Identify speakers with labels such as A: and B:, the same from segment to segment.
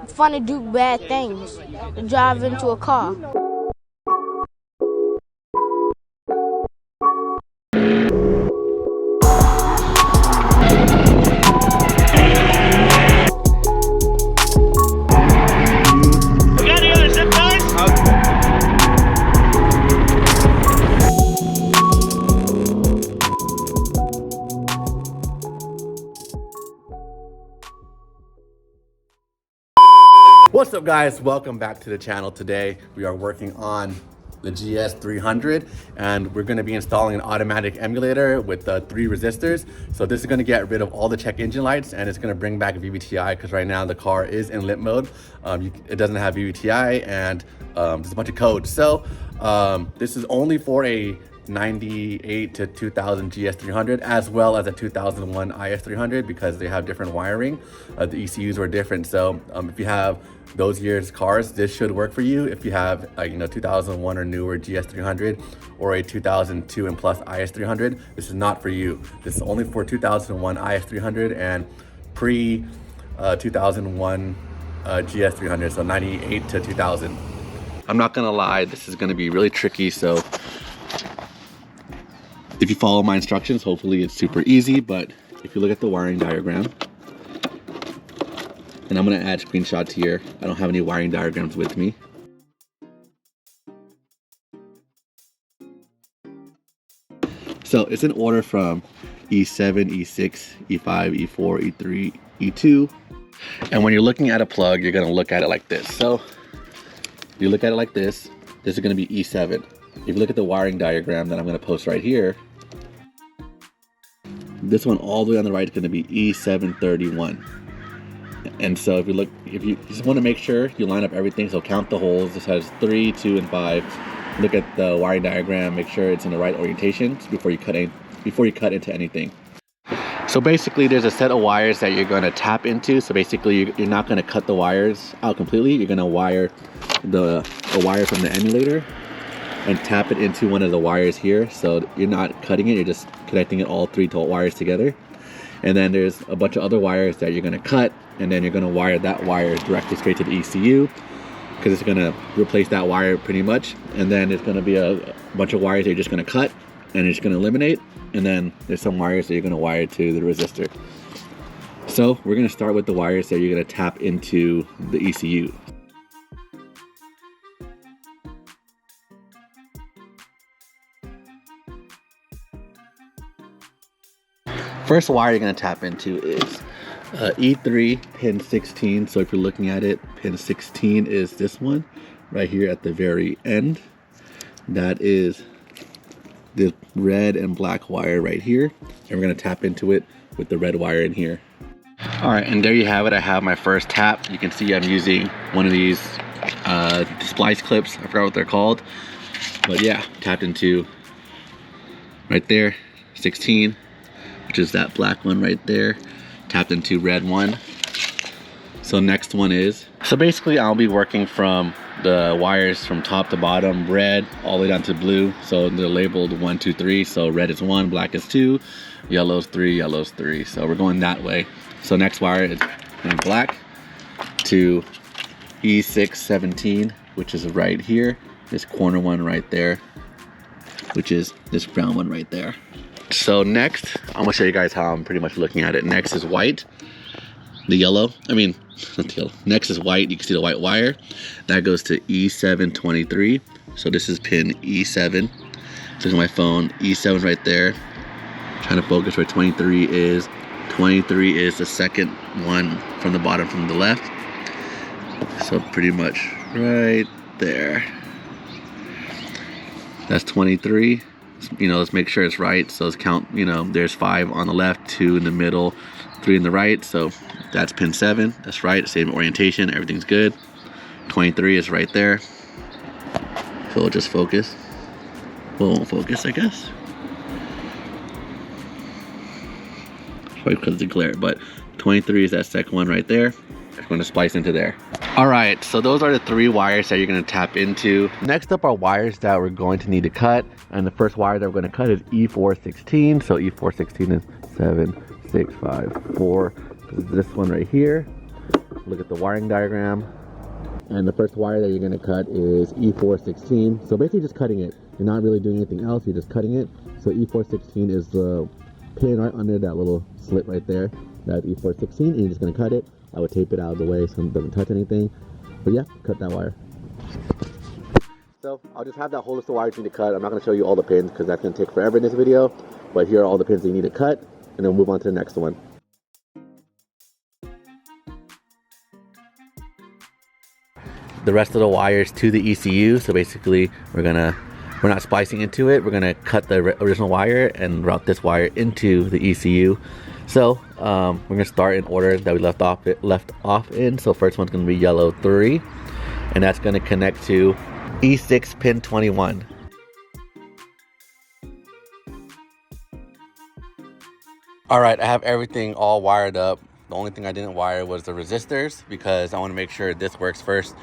A: fun to do bad things, to drive into a car.
B: What's up guys, welcome back to the channel. Today we are working on the GS300 and we're going to be installing an automatic emulator with 3 resistors. So this is going to get rid of all the check engine lights and it's going to bring back VVTi because right now the car is in lit mode. It doesn't have VVTi and there's a bunch of code. So this is only for a 98 to 2000 GS300 as well as a 2001 IS300 because they have different wiring. The ECUs were different. So if you have those years cars, this should work for you. If you have 2001 or newer GS300 or a 2002 and plus IS300, this is not for you. This is only for 2001 IS300 and pre 2001 GS300, so 98 to 2000. I'm not gonna lie, this is gonna be really tricky, so if you follow my instructions, hopefully it's super easy. But if you look at the wiring diagram, and I'm gonna add screenshots here. I don't have any wiring diagrams with me. So it's in order from E7, E6, E5, E4, E3, E2. And when you're looking at a plug, you're gonna look at it like this. So you look at it like this. This is gonna be E7. If you look at the wiring diagram that I'm gonna post right here, this one all the way on the right is gonna be E731. And so if you just want to make sure you line up everything, so count the holes. This has 3, 2, and 5. Look at the wiring diagram, make sure it's in the right orientation before you cut into anything. So basically there's a set of wires that you're going to tap into. So basically you're not going to cut the wires out completely. You're going to wire a wire from the emulator and tap it into one of the wires here. So you're not cutting it, you're just connecting it all 3 wires together. And then there's a bunch of other wires that you're going to cut, and then you're going to wire that wire directly straight to the ECU because it's going to replace that wire pretty much. And then there's going to be a bunch of wires that you're just going to cut and you're just going to eliminate. And then there's some wires that you're going to wire to the resistor. So we're going to start with the wires that you're going to tap into the ECU. First wire you're going to tap into is E3 pin 16. So if you're looking at it, pin 16 is this one right here at the very end. That is the red and black wire right here, and we're going to tap into it with the red wire in here. All right, and there you have it. I have my first tap. You can see I'm using one of these splice clips. I forgot what they're called, but yeah, tapped into right there 16, which is that black one right there. Tapped into red one. So next one is, so basically I'll be working from the wires from top to bottom, red all the way down to blue. So they're labeled 1, 2, 3. So red is 1, black is 2, yellow is 3, yellow is 3. So we're going that way. So next wire is in black to E617, which is right here. This corner one right there, which is this brown one right there. So next, I'm gonna show you guys how I'm pretty much looking at it. Next is white, the yellow, I mean, not the yellow. Next is white, you can see the white wire. That goes to E723. So this is pin E7. This is my phone, E7 right there. Trying to focus where 23 is. 23 is the second one from the bottom from the left. So pretty much right there. That's 23. Let's make sure it's right. So let's count, there's 5 on the left, 2 in the middle, 3 in the right. So that's pin 7. That's right. Same orientation. Everything's good. 23 is right there. So we'll just focus. Well, it won't focus, I guess. Probably because of the glare, but 23 is that second one right there. It's going to splice into there. All right, so those are the 3 wires that you're going to tap into. Next up are wires that we're going to need to cut, and the first wire that we're going to cut is E416. So E416 is 7, 6, 5, 4. This is this one right here. look at the wiring diagram. And the first wire that you're going to cut is E416. So basically just cutting it. You're not really doing anything else, you're just cutting it. So E416 is the pin right under that little slit right there. That's E416, and you're just going to cut it. I would tape it out of the way so it doesn't touch anything. But yeah, cut that wire. So I'll just have that whole list of wires you need to cut. I'm not going to show you all the pins because that's going to take forever in this video. But here are all the pins that you need to cut, and then we'll move on to the next one. The rest of the wires to the ECU. So basically we're not splicing into it. We're gonna cut the original wire and route this wire into the ECU. So we're gonna start in order that we left off in. So first one's gonna be yellow 3, and that's gonna connect to E6 pin 21. All right, I have everything all wired up. The only thing I didn't wire was the resistors because I want to make sure this works first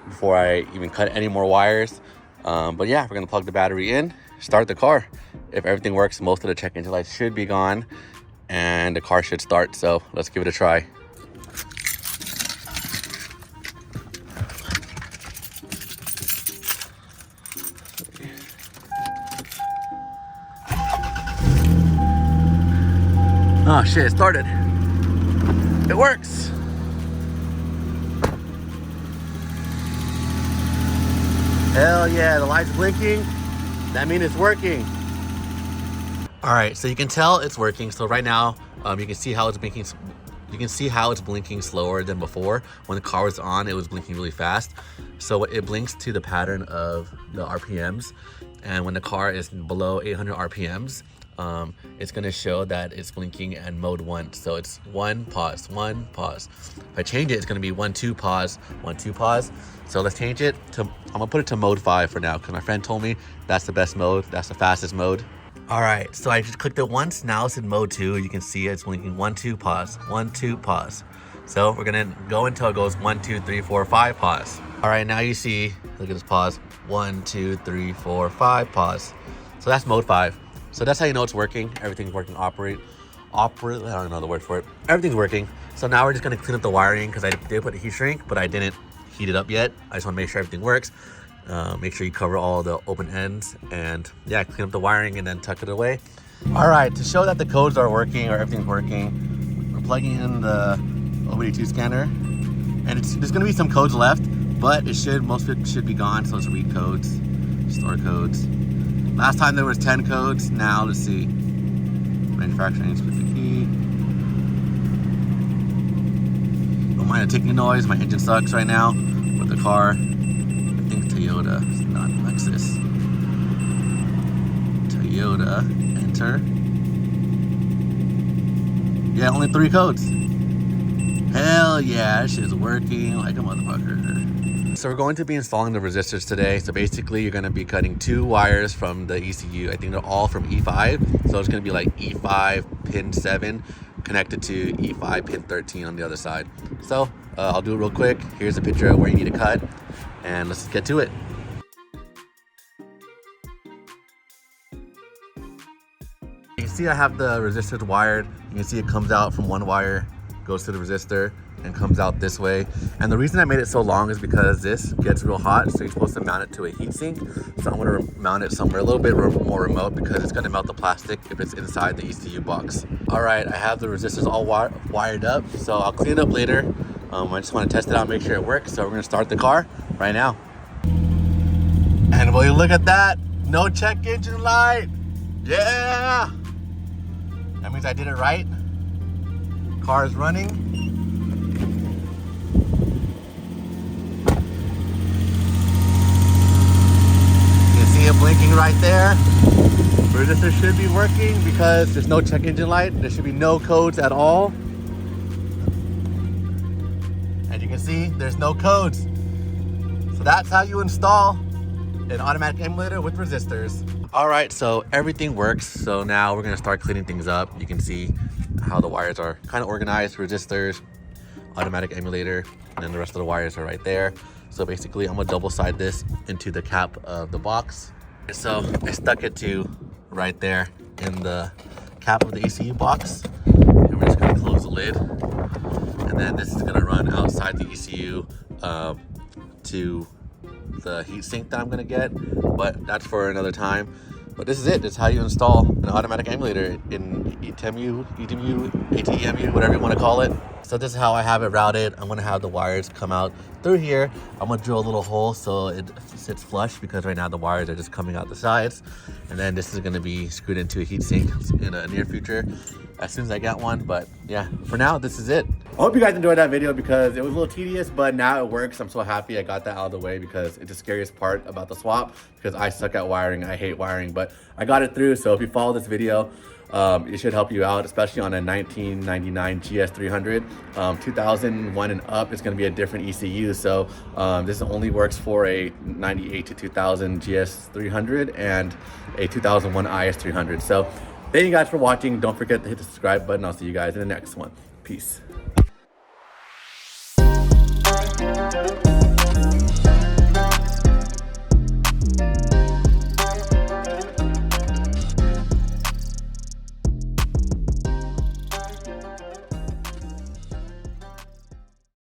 B: before I even cut any more wires. But yeah, we're gonna plug the battery in, start the car. If everything works, most of the check engine lights should be gone and the car should start. So let's give it a try. Oh shit, it started. It works. Hell yeah, the light's blinking. That means it's working. All right, so you can tell it's working. So right now, you can see how it's blinking. You can see how it's blinking slower than before. When the car was on, it was blinking really fast. So it blinks to the pattern of the RPMs. And when the car is below 800 RPMs, it's gonna show that it's blinking at mode 1. So it's 1, pause, 1, pause. If I change it, it's gonna be 1, 2, pause, 1, 2, pause. So let's change it to, I'm gonna put it to mode 5 for now because my friend told me that's the best mode, that's the fastest mode. All right, so I just clicked it once, now it's in mode 2. You can see it's blinking 1, 2, pause, 1, 2, pause. So we're gonna go until it goes 1, 2, 3, 4, 5, pause. All right, now you see, look at this pause, 1, 2, 3, 4, 5, pause. So that's mode 5. So that's how you know it's working. Everything's working, operate, I don't know the word for it. Everything's working. So now we're just gonna clean up the wiring because I did put a heat shrink, but I didn't heat it up yet. I just wanna make sure everything works. Make sure you cover all the open ends and yeah, clean up the wiring and then tuck it away. All right, to show that the codes are working or everything's working, we're plugging in the OBD2 scanner, and there's gonna be some codes left, but most of it should be gone. So let's read codes, store codes. Last time there was 10 codes. Now let's see. Manufacturing specific key. Don't mind the ticking noise. My engine sucks right now with the car. I think Toyota, it's not Lexus. Toyota, enter. Yeah, only 3 codes. Hell yeah, that shit is working like a motherfucker. So we're going to be installing the resistors today. So basically you're going to be cutting 2 wires from the ECU. I think they're all from E5. So it's going to be like E5 pin 7 connected to E5 pin 13 on the other side. So I'll do it real quick. Here's a picture of where you need to cut and let's get to it. You can see I have the resistors wired. You can see it comes out from one wire, goes to the resistor, and comes out this way. And the reason I made it so long is because this gets real hot, so you're supposed to mount it to a heat sink. So I'm gonna mount it somewhere a little bit more remote because it's gonna melt the plastic if it's inside the ECU box. All right, I have the resistors all wired up, so I'll clean it up later. I just wanna test it out, make sure it works. So we're gonna start the car right now. And will you look at that? No check engine light. Yeah! That means I did it right. Car is running. Blinking right there. Resistor should be working because there's no check engine light. There should be no codes at all. And you can see there's no codes. So that's how you install an automatic emulator with resistors. All right, so everything works. So now we're gonna start cleaning things up. You can see how the wires are kind of organized, resistors, automatic emulator, and then the rest of the wires are right there. So basically I'm gonna double side this into the cap of the box. So I stuck it to right there in the cap of the ECU box. And we're just gonna close the lid. And and then this is gonna run outside the ECU to the heatsink that I'm gonna get, but that's for another time. But this is it. This is how you install an automatic emulator in ATEMU, ATEMU, whatever you want to call it. So this is how I have it routed. I'm gonna have the wires come out through here. I'm gonna drill a little hole so it sits flush, because right now the wires are just coming out the sides. And then this is gonna be screwed into a heatsink in a near future, as soon as I get one. But yeah, for now, this is it. I hope you guys enjoyed that video, because it was a little tedious, but now it works. I'm so happy I got that out of the way, because it's the scariest part about the swap, because I suck at wiring. I hate wiring, but I got it through. So if you follow this video, it should help you out, especially on a 1999 GS300. 2001 and up, it's going to be a different ECU. So this only works for a 98 to 2000 GS300 and a 2001 IS300. So thank you guys for watching. Don't forget to hit the subscribe button. I'll see you guys in the next one. Peace.